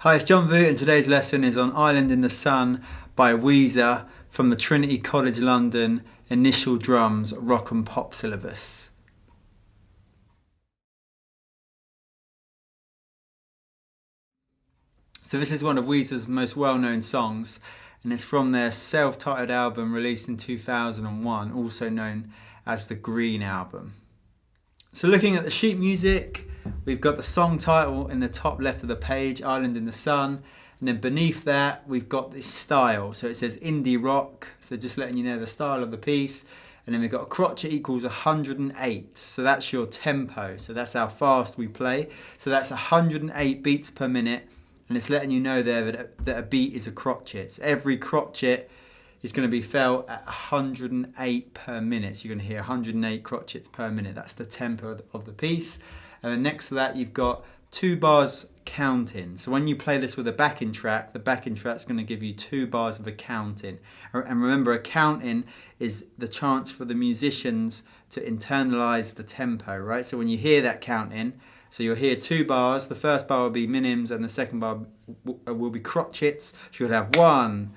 Hi, it's John Vu, and today's lesson is on Island in the Sun by Weezer from the Trinity College London Initial Drums Rock and Pop syllabus. So this is one of Weezer's most well-known songs, and it's from their self-titled album released in 2001, also known as the Green Album. So looking at the sheet music, we've got the song title in the top left of the page, Island in the Sun, and then beneath that we've got this style. So it says indie rock, so just letting you know the style of the piece. And then we've got a crotchet equals 108, so that's your tempo, so that's how fast we play. So that's 108 beats per minute, and it's letting you know there that a beat is a crotchet. So every crotchet is going to be felt at 108 per minute. So you're going to hear 108 crotchets per minute. That's the tempo of the piece. And then next to that, you've got 2 bars counting. So when you play this with a backing track, the backing track's going to give you 2 bars of a counting. And remember, a counting is the chance for the musicians to internalize the tempo, right? So when you hear that counting, so you'll hear 2 bars. The first bar will be minims, and the second bar will be crotchets. So you'll have 1,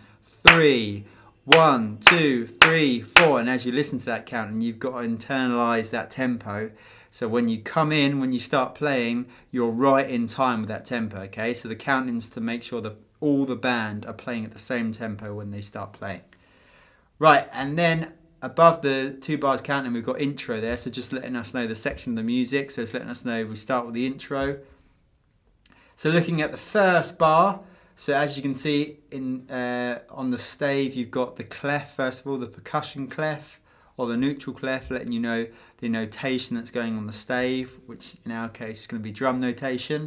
3, 1, 2, 3, 4, and as you listen to that counting, you've got to internalize that tempo. So when you come in, when you start playing, you're right in time with that tempo, okay? So the counting's to make sure that all the band are playing at the same tempo when they start playing. Right, and then above the 2 bars counting, we've got intro there, so just letting us know the section of the music. So it's letting us know we start with the intro. So looking at the first bar, so as you can see on the stave, you've got the clef, first of all, the percussion clef or the neutral clef, letting you know the notation that's going on the stave, which in our case is going to be drum notation.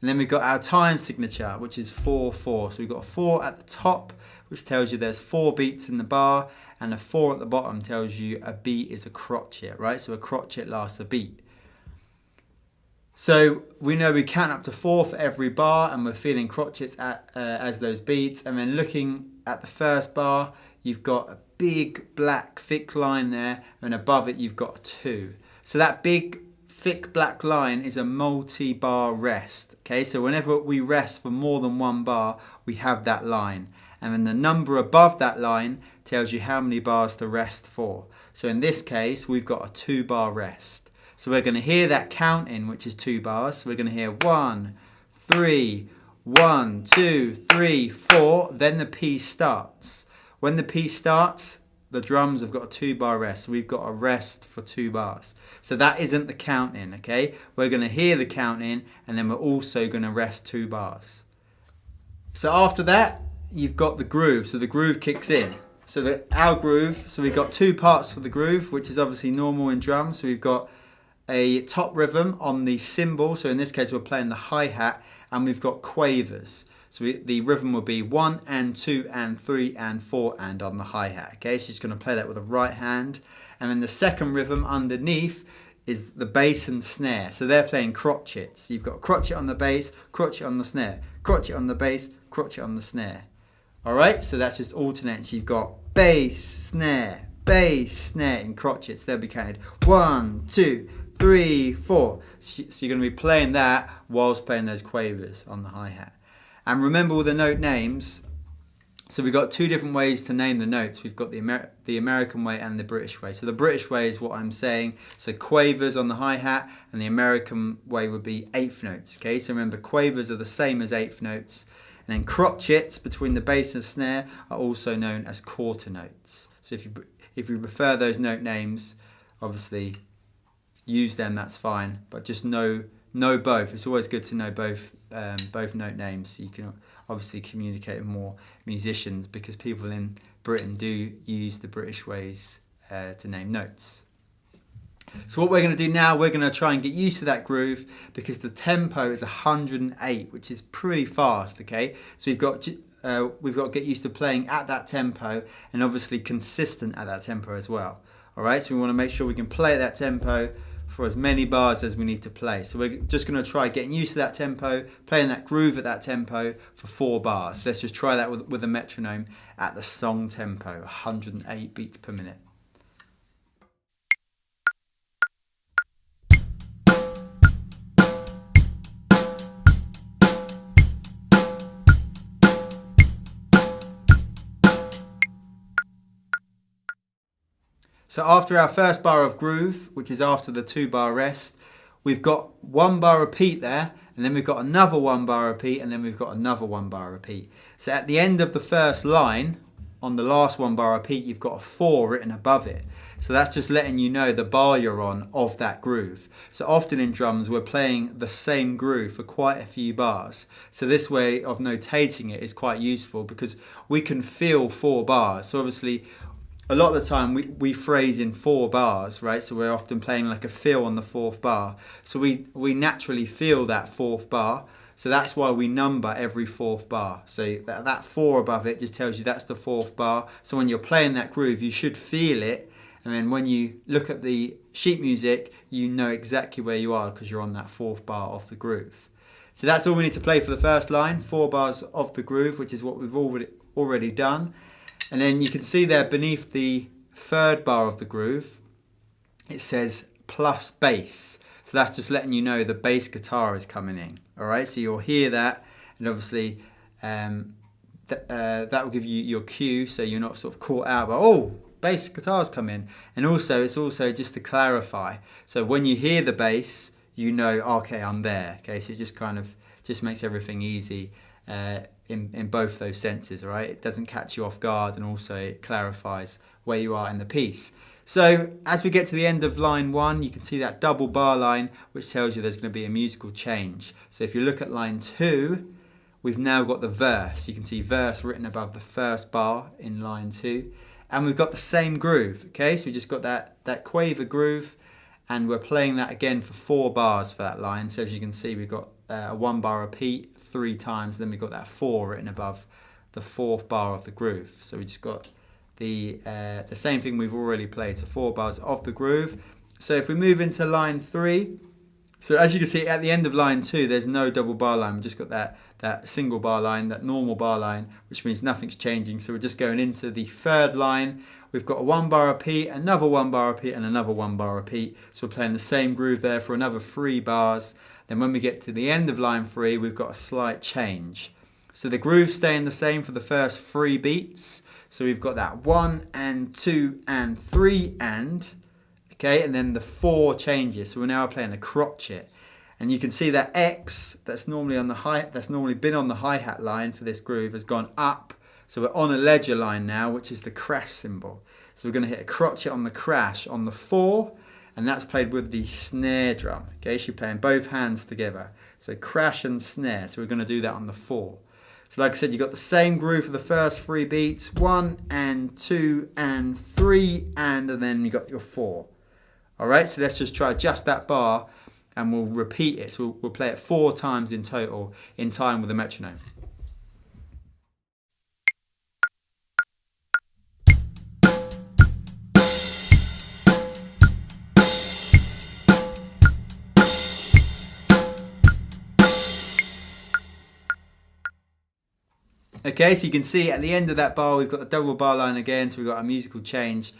And then we've got our time signature, which is 4/4. So we've got a 4 at the top, which tells you there's 4 beats in the bar, and a 4 at the bottom tells you a beat is a crotchet, right? So a crotchet lasts a beat. So we know we count up to 4 for every bar, and we're feeling crotchets as those beats. And then looking at the first bar, you've got a big black thick line there, and above it you've got a 2. So that big thick black line is a multi-bar rest. Okay, so whenever we rest for more than 1 bar, we have that line. And then the number above that line tells you how many bars to rest for. So in this case, we've got a 2-bar rest. So we're going to hear that counting, which is 2 bars. So we're going to hear 1, 3, 1, 2, 3, 4. Then the piece starts. When the piece starts, the drums have got a 2-bar rest. So we've got a rest for 2 bars. So that isn't the counting, okay? We're going to hear the counting, and then we're also going to rest 2 bars. So after that, you've got the groove. So the groove kicks in. So our groove, so we've got 2 parts for the groove, which is obviously normal in drums. So we've got a top rhythm on the cymbal. So in this case, we're playing the hi-hat, and we've got quavers. So the rhythm will be 1 and 2 and 3 and 4 and on the hi-hat. Okay, so you're just going to play that with the right hand. And then the second rhythm underneath is the bass and snare. So they're playing crotchets. You've got crotchet on the bass, crotchet on the snare, crotchet on the bass, crotchet on the snare. All right, so that's just alternating. So you've got bass, snare in crotchets. They'll be counted 1, 2, 3, 4. So you're going to be playing that whilst playing those quavers on the hi-hat. And remember all the note names. So we've got 2 different ways to name the notes. We've got the American way and the British way. So the British way is what I'm saying. So quavers on the hi-hat, and the American way would be 1/8 notes. Okay, so remember, quavers are the same as 1/8 notes. And then crotchets between the bass and snare are also known as quarter notes. So if you prefer those note names, obviously use them, that's fine. But just know both. It's always good to know both note names, so you can obviously communicate with more musicians, because people in Britain do use the British ways to name notes. So what we're going to do now, we're going to try and get used to that groove, because the tempo is 108, which is pretty fast. Okay, so we've got to get used to playing at that tempo, and obviously consistent at that tempo as well. All right, so we want to make sure we can play at that tempo for as many bars as we need to play. So we're just going to try getting used to that tempo, playing that groove at that tempo for 4 bars. So let's just try that with a metronome at the song tempo, 108 beats per minute. So after our first bar of groove, which is after the 2-bar rest, we've got 1 bar repeat there, and then we've got another 1 bar repeat, and then we've got another 1 bar repeat. So at the end of the first line, on the last 1 bar repeat, you've got a 4 written above it. So that's just letting you know the bar you're on of that groove. So often in drums, we're playing the same groove for quite a few bars. So this way of notating it is quite useful because we can feel 4 bars. So obviously, a lot of the time we phrase in 4 bars, right? So we're often playing like a fill on the 4th bar. So we naturally feel that 4th bar. So that's why we number every 4th bar. So that 4 above it just tells you that's the 4th bar. So when you're playing that groove, you should feel it. And then when you look at the sheet music, you know exactly where you are because you're on that 4th bar of the groove. So that's all we need to play for the first line, 4 bars of the groove, which is what we've already done. And then you can see there beneath the 3rd bar of the groove, it says plus bass. So that's just letting you know the bass guitar is coming in. All right, so you'll hear that, and obviously that will give you your cue, so you're not sort of caught out by, oh, bass guitars come in. And also, it's also just to clarify. So when you hear the bass, you know, okay, I'm there. Okay, so it just kind of just makes everything easy in both those senses, all right? It doesn't catch you off guard, and also it clarifies where you are in the piece. So as we get to the end of line 1, you can see that double bar line, which tells you there's going to be a musical change. So if you look at line 2, we've now got the verse. You can see verse written above the first bar in line 2. And we've got the same groove, okay? So we just got that quaver groove, and we're playing that again for 4 bars for that line. So as you can see, we've got a 1 bar repeat 3 times, then we've got that 4 written above the 4th bar of the groove. So we just got the same thing we've already played, so 4 bars of the groove. So if we move into line 3, so as you can see at the end of line 2, there's no double bar line. We've just got that single bar line, that normal bar line, which means nothing's changing. So we're just going into the 3rd line. We've got a 1 bar repeat, another 1 bar repeat, and another 1 bar repeat. So we're playing the same groove there for another 3 bars. Then when we get to the end of line 3, we've got a slight change. So the groove's staying the same for the first 3 beats. So we've got that 1 and 2 and 3 and, okay, and then the 4 changes. So we're now playing a crotchet. And you can see that X that's normally been on the hi-hat line for this groove has gone up. So we're on a ledger line now, which is the crash symbol. So we're going to hit a crotchet on the crash on the 4, and that's played with the snare drum. Okay, so you're playing both hands together. So crash and snare. So we're going to do that on the 4. So like I said, you've got the same groove for the first 3 beats, 1 and 2 and 3, and then you got your 4. All right, so let's just try just that bar, and we'll repeat it. So we'll play it 4 times in total in time with the metronome. Okay, so you can see at the end of that bar, we've got the double bar line again, so we've got a musical change,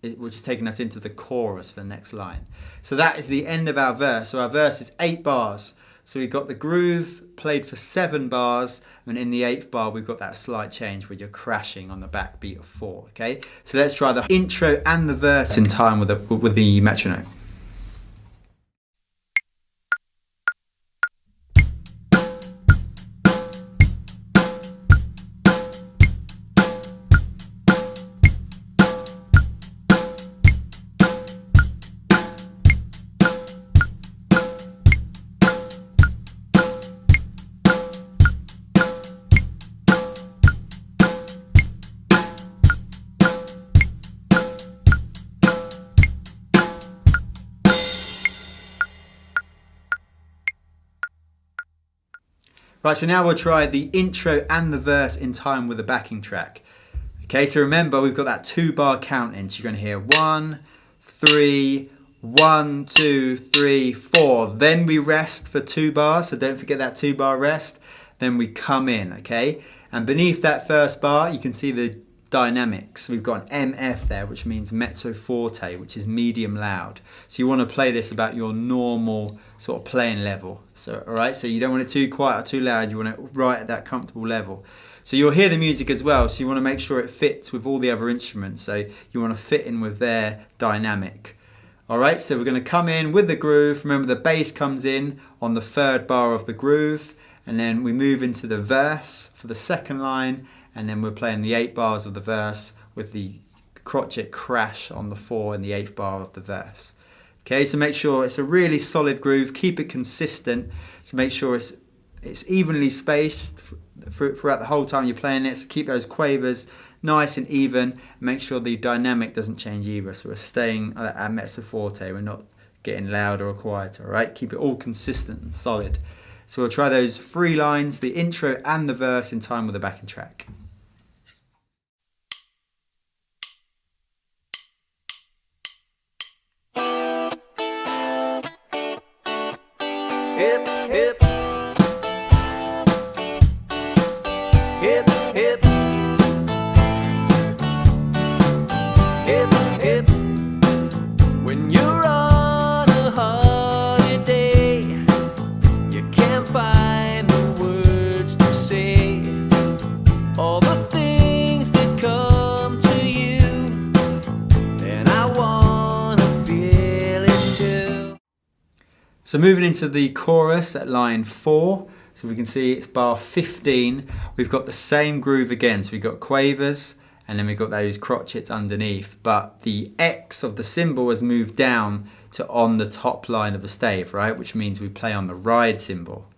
which is taking us into the chorus for the next line. So that is the end of our verse. So our verse is 8 bars. So we've got the groove played for 7 bars, and in the 8th bar, we've got that slight change where you're crashing on the backbeat of 4, okay? So let's try the intro and the verse in time with the metronome. Right, so now we'll try the intro and the verse in time with the backing track. Okay, so remember we've got that 2-bar count in. So you're going to hear 1, 3, 1, 2, 3, 4. Then we rest for 2 bars, so don't forget that 2-bar rest. Then we come in, okay? And beneath that first bar, you can see the dynamics. We've got an MF there, which means mezzo forte, which is medium loud. So you want to play this about your normal sort of playing level. So, all right, so you don't want it too quiet or too loud. You want it right at that comfortable level. So you'll hear the music as well, so you want to make sure it fits with all the other instruments. So you want to fit in with their dynamic. Alright, so we're going to come in with the groove. Remember, the bass comes in on the third bar of the groove, and then we move into the verse for the second line, and then we're playing the 8 bars of the verse with the crotchet crash on the 4 and the 8th bar of the verse. Okay, so make sure it's a really solid groove, keep it consistent, so make sure it's evenly spaced throughout the whole time you're playing it, so keep those quavers nice and even, and make sure the dynamic doesn't change either, so we're staying at mezzo forte, we're not getting louder or quieter, alright? Keep it all consistent and solid. So we'll try those 3 lines, the intro and the verse, in time with the backing track. Hip, hip. Hip, hip. Hip, hip. When you're on a holiday, you can't find the words to say all the things that come to you, and I wanna feel it too. So moving into the chorus at line 4, so we can see it's bar 15. We've got the same groove again, so we've got quavers and then we've got those crotchets underneath, but the X of the cymbal has moved down to on the top line of the stave, right? Which means we play on the ride cymbal.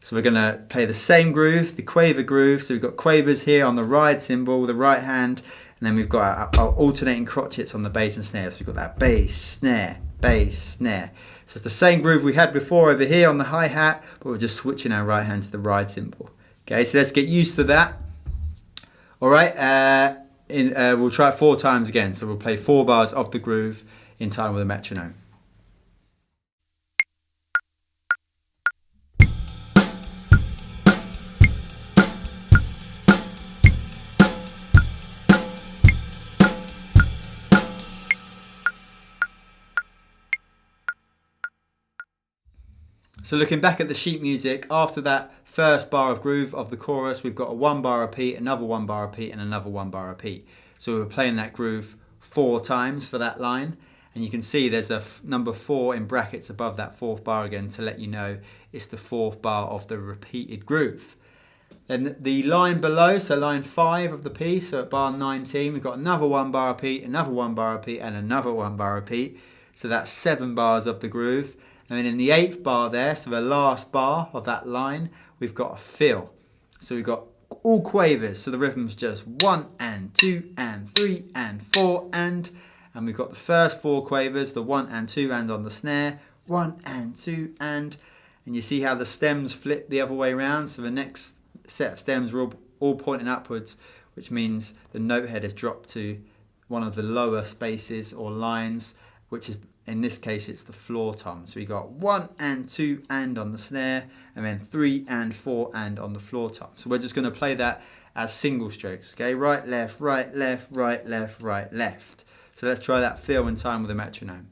So we're going to play the same groove, the quaver groove. So we've got quavers here on the ride cymbal with the right hand, and then we've got our alternating crotchets on the bass and snare. So we've got that bass, snare, bass, snare. So it's the same groove we had before over here on the hi-hat, but we're just switching our right hand to the ride cymbal. Okay, so let's get used to that. All right, we'll try it 4 times again. So we'll play 4 bars of the groove in time with a metronome. So looking back at the sheet music, after that first bar of groove of the chorus, we've got a 1 bar repeat, another 1 bar repeat, and another 1 bar repeat. So we're playing that groove 4 times for that line. And you can see there's a number 4 in brackets above that 4th bar again to let you know it's the 4th bar of the repeated groove. Then the line below, so line 5 of the piece, so at bar 19, we've got another 1 bar repeat, another 1 bar repeat, and another 1 bar repeat. So that's 7 bars of the groove. And then in the 8th bar there, so the last bar of that line, we've got a fill. So we've got all quavers, so the rhythm's just 1 and 2 and 3 and 4 and we've got the first 4 quavers, the 1 and 2 and on the snare, 1 and 2 and you see how the stems flip the other way around, so the next set of stems are all pointing upwards, which means the note head has dropped to one of the lower spaces or lines, which is, in this case, it's the floor tom. So we got 1 and 2 and on the snare, and then 3 and 4 and on the floor tom. So we're just going to play that as single strokes, okay? Right, left, right, left, right, left, right, left. So let's try that fill in time with a metronome.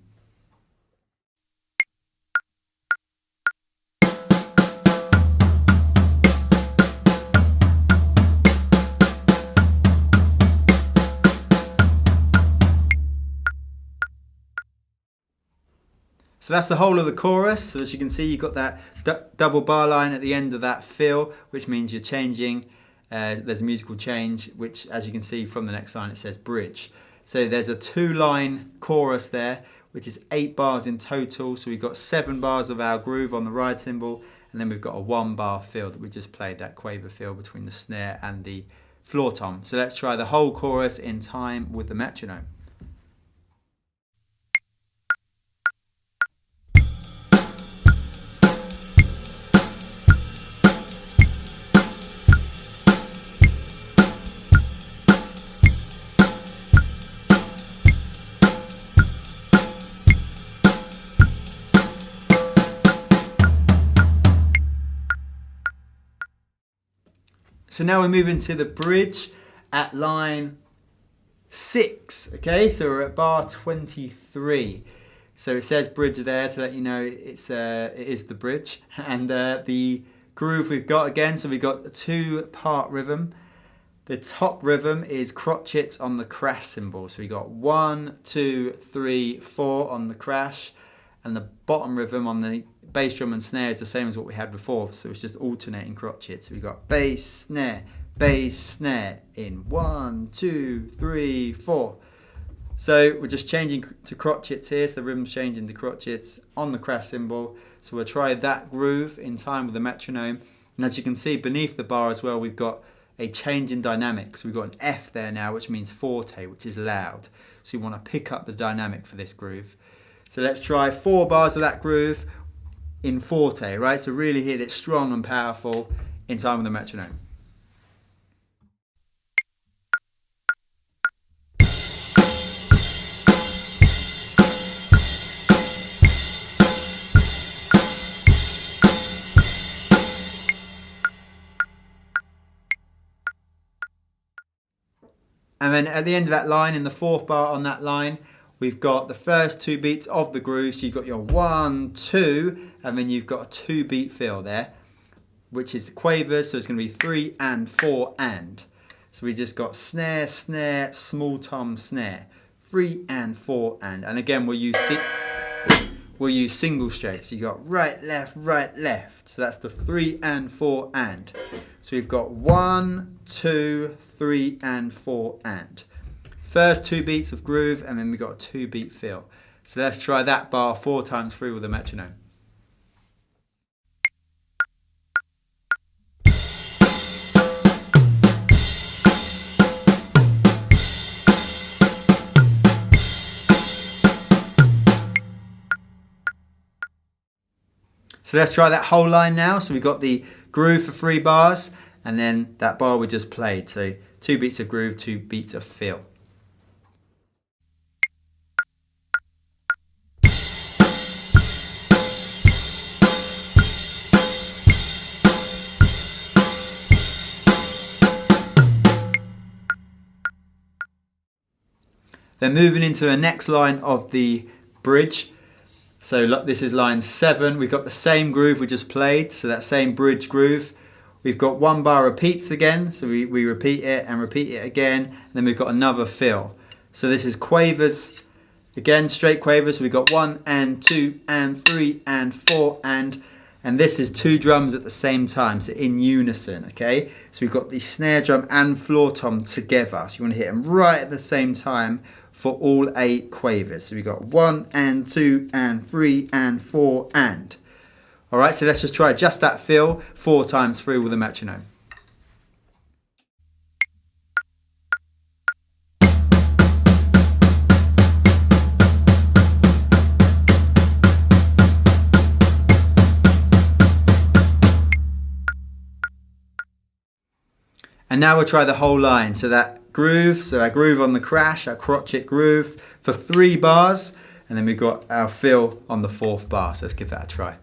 So that's the whole of the chorus. So as you can see, you've got that double bar line at the end of that fill, which means you're changing. There's a musical change, which, as you can see from the next line, it says bridge. So there's a 2-line chorus there, which is 8 bars in total. So we've got 7 bars of our groove on the ride cymbal, and then we've got a 1 bar fill that we just played, that quaver fill between the snare and the floor tom. So let's try the whole chorus in time with the metronome. So now we're moving to the bridge at line 6, okay? So we're at bar 23. So it says bridge there to let you know it is the bridge. And the groove we've got again, so we've got a 2-part rhythm. The top rhythm is crotchets on the crash cymbal. So we got 1, 2, 3, 4 on the crash, and the bottom rhythm on the bass drum and snare is the same as what we had before. So it's just alternating crotchets. So we got bass, snare in 1, 2, 3, 4. So we're just changing to crotchets here. So the rhythm's changing to crotchets on the crash cymbal. So we'll try that groove in time with the metronome. And as you can see beneath the bar as well, we've got a change in dynamics. We've got an F there now, which means forte, which is loud. So you want to pick up the dynamic for this groove. So let's try 4 bars of that groove in forte, right? So really hit it strong and powerful in time with the metronome. And then at the end of that line, in the 4th bar on that line, we've got the first 2 beats of the groove. So you've got your 1, 2, and then you've got a 2-beat fill there, which is quavers. So it's going to be 3 and 4 and. So we just got snare, snare, small tom, snare, 3 and 4 and. And again, we'll use single straight. So you got right, left. So that's the 3 and 4 and. So we've got 1, 2, 3 and 4 and. First 2 beats of groove, and then we've got a 2-beat fill. So let's try that bar 4 times through with a metronome. So let's try that whole line now. So we've got the groove for 3 bars, and then that bar we just played. So 2 beats of groove, 2 beats of fill. Then moving into the next line of the bridge. So this is line 7. We've got the same groove we just played, so that same bridge groove. We've got 1 bar repeats again, so we repeat it and repeat it again, and then we've got another fill. So this is quavers, again straight quavers, so we've got 1 and 2 and 3 and 4 and this is 2 drums at the same time, so in unison, okay? So we've got the snare drum and floor tom together, so you want to hit them right at the same time for all 8 quavers. So we've got 1 and 2 and 3 and 4 and. Alright, so let's just try just that fill 4 times through with a metronome. And now we'll try the whole line. So that groove, so our groove on the crash, our crotchet groove for 3 bars, and then we've got our fill on the 4th bar. So let's give that a try.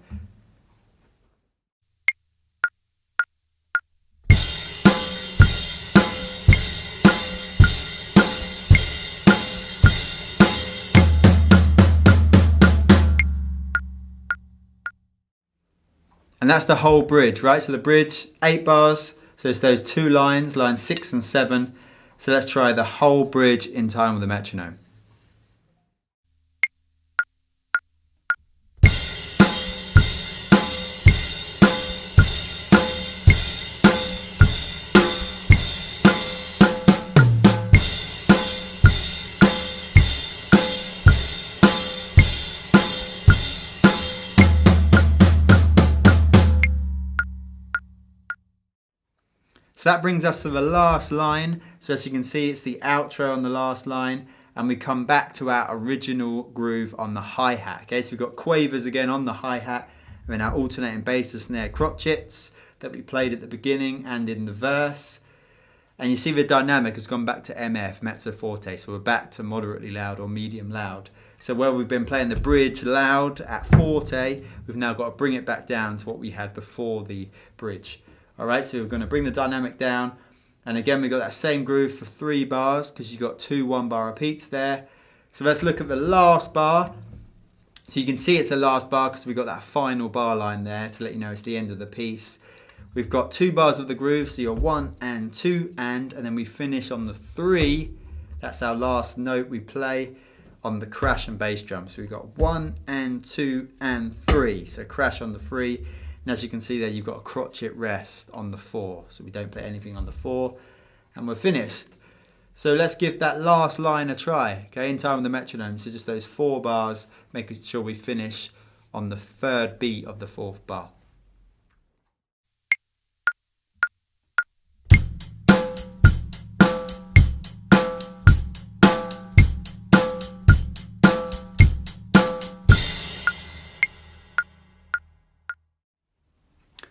And that's the whole bridge, right? So the bridge, 8 bars. So it's those 2 lines, lines 6 and 7. So let's try the whole bridge in time with the metronome. So that brings us to the last line. So as you can see, it's the outro on the last line, and we come back to our original groove on the hi-hat. Okay, so we've got quavers again on the hi-hat, and then our alternating bass and snare crotchets that we played at the beginning and in the verse. And you see the dynamic has gone back to MF, mezzo forte, so we're back to moderately loud or medium loud. So where we've been playing the bridge loud at forte, we've now got to bring it back down to what we had before the bridge. Alright, so we're going to bring the dynamic down, and again we've got that same groove for 3 bars because you've got 2 1-bar repeats there. So let's look at the last bar. So you can see it's the last bar because we've got that final bar line there to let you know it's the end of the piece. We've got 2 bars of the groove, so you're 1 and 2 and then we finish on the 3. That's our last note we play on the crash and bass drum. So we've got 1 and 2 and 3. So crash on the 3. And as you can see there, you've got a crotchet rest on the 4. So we don't play anything on the 4. And we're finished. So let's give that last line a try, okay, in time with the metronome. So just those 4 bars, making sure we finish on the 3rd beat of the 4th bar.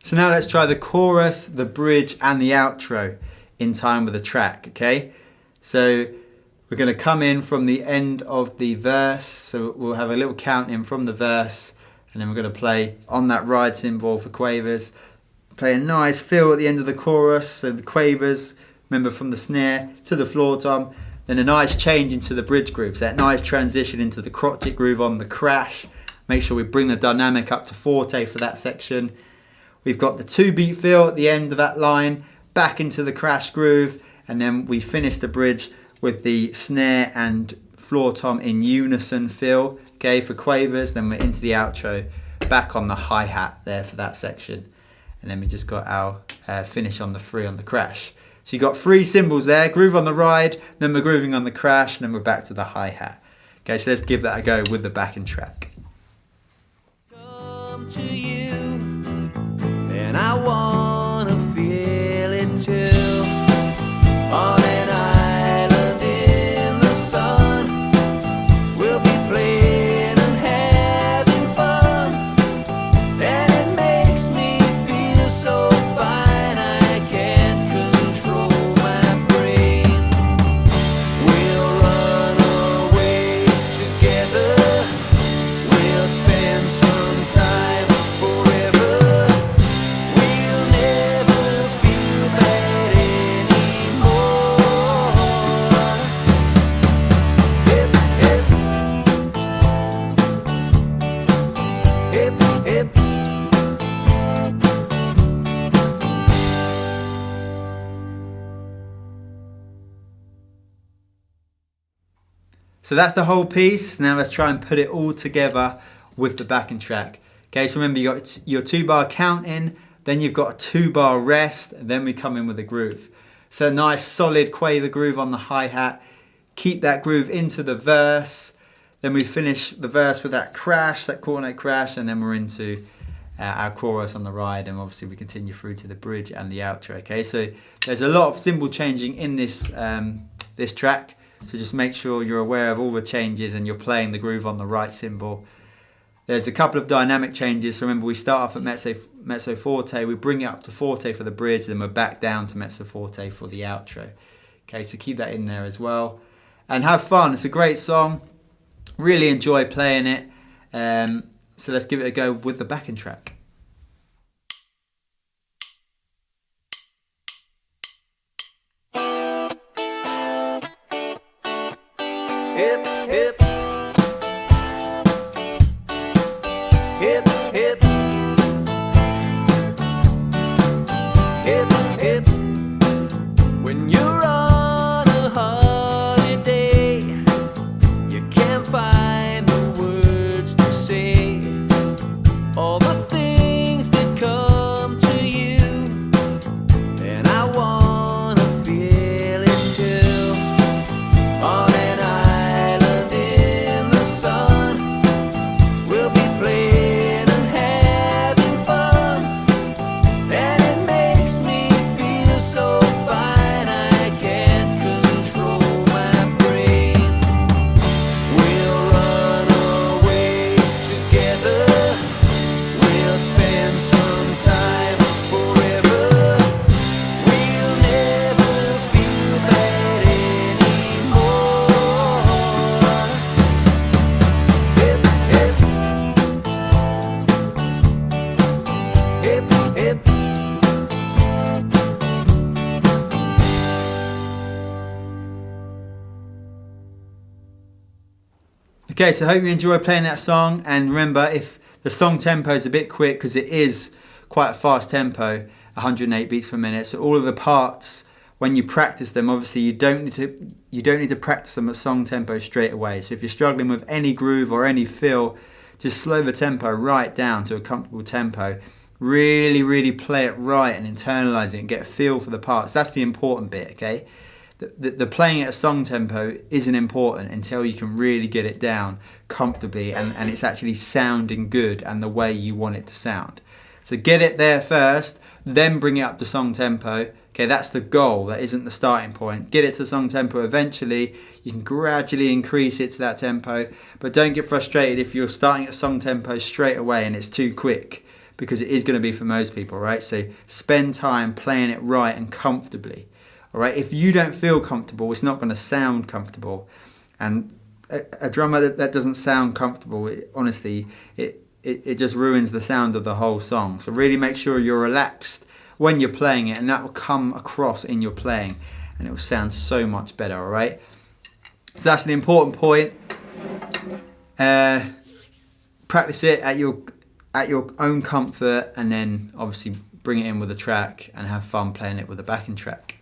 So now let's try the chorus, the bridge and the outro in time with the track, okay? So we're going to come in from the end of the verse, so we'll have a little count in from the verse, and then we're going to play on that ride cymbal for quavers, play a nice fill at the end of the chorus, so the quavers, remember from the snare to the floor tom, then a nice change into the bridge groove, so that nice transition into the crotchet groove on the crash. Make sure we bring the dynamic up to forte for that section. We've got the 2-beat fill at the end of that line, back into the crash groove, and then we finish the bridge with the snare and floor tom in unison fill, okay, for quavers. Then we're into the outro, back on the hi-hat there for that section. And then we just got our finish on the 3 on the crash. So you've got 3 cymbals there, groove on the ride, then we're grooving on the crash, and then we're back to the hi-hat. Okay, so let's give that a go with the backing track. Come to you, and I wanna feel it too. On an island in the sun, we'll be playing and having fun, and it makes me feel so fine I can't control my brain. We'll run away together, we'll spend some time forever. We'll never feel bad anymore. Hip, hip, hip, hip. So that's the whole piece. Now let's try and put it all together with the backing track. Okay, so remember you got your 2-bar count in, then you've got a 2-bar rest, and then we come in with a groove. So a nice solid quaver groove on the hi-hat. Keep that groove into the verse. Then we finish the verse with that crash, that quarter note crash, and then we're into our chorus on the ride, and obviously we continue through to the bridge and the outro. Okay, so there's a lot of cymbal changing in this this track. So just make sure you're aware of all the changes and you're playing the groove on the right cymbal. There's a couple of dynamic changes. So remember, we start off at mezzo forte, we bring it up to forte for the bridge, then we're back down to mezzo forte for the outro. Okay, so keep that in there as well. And have fun. It's a great song. Really enjoy playing it. So let's give it a go with the backing track. Hip, hip, hip, hip, hip, hip. When you're on a holiday, you can't find the words to say. All the things that come to you, and I wanna feel it too. On an island in the sun, we'll be playing and having fun, and it makes me feel so fine I can't control my brain. We'll run away together, we'll spend some time forever. We'll never feel bad anymore. Hip, hip, hip, hip. Okay, so I hope you enjoy playing that song, and remember, if the song tempo is a bit quick, because it is quite a fast tempo, 108 beats per minute. So all of the parts, when you practice them, obviously you don't need to practice them at song tempo straight away. So if you're struggling with any groove or any feel, just slow the tempo right down to a comfortable tempo. Really, really play it right and internalize it and get a feel for the parts. That's the important bit, okay? The playing at a song tempo isn't important until you can really get it down comfortably and it's actually sounding good and the way you want it to sound. So get it there first, then bring it up to song tempo. Okay, that's the goal. That isn't the starting point. Get it to song tempo eventually. You can gradually increase it to that tempo, but don't get frustrated if you're starting at song tempo straight away and it's too quick, because it is going to be for most people, right? So spend time playing it right and comfortably. All right, if you don't feel comfortable, it's not going to sound comfortable. And a drummer that doesn't sound comfortable, honestly, it just ruins the sound of the whole song. So really make sure you're relaxed when you're playing it, and that will come across in your playing, and it will sound so much better, all right? So that's an important point. Practice it at your own comfort, and then obviously bring it in with a track and have fun playing it with a backing track.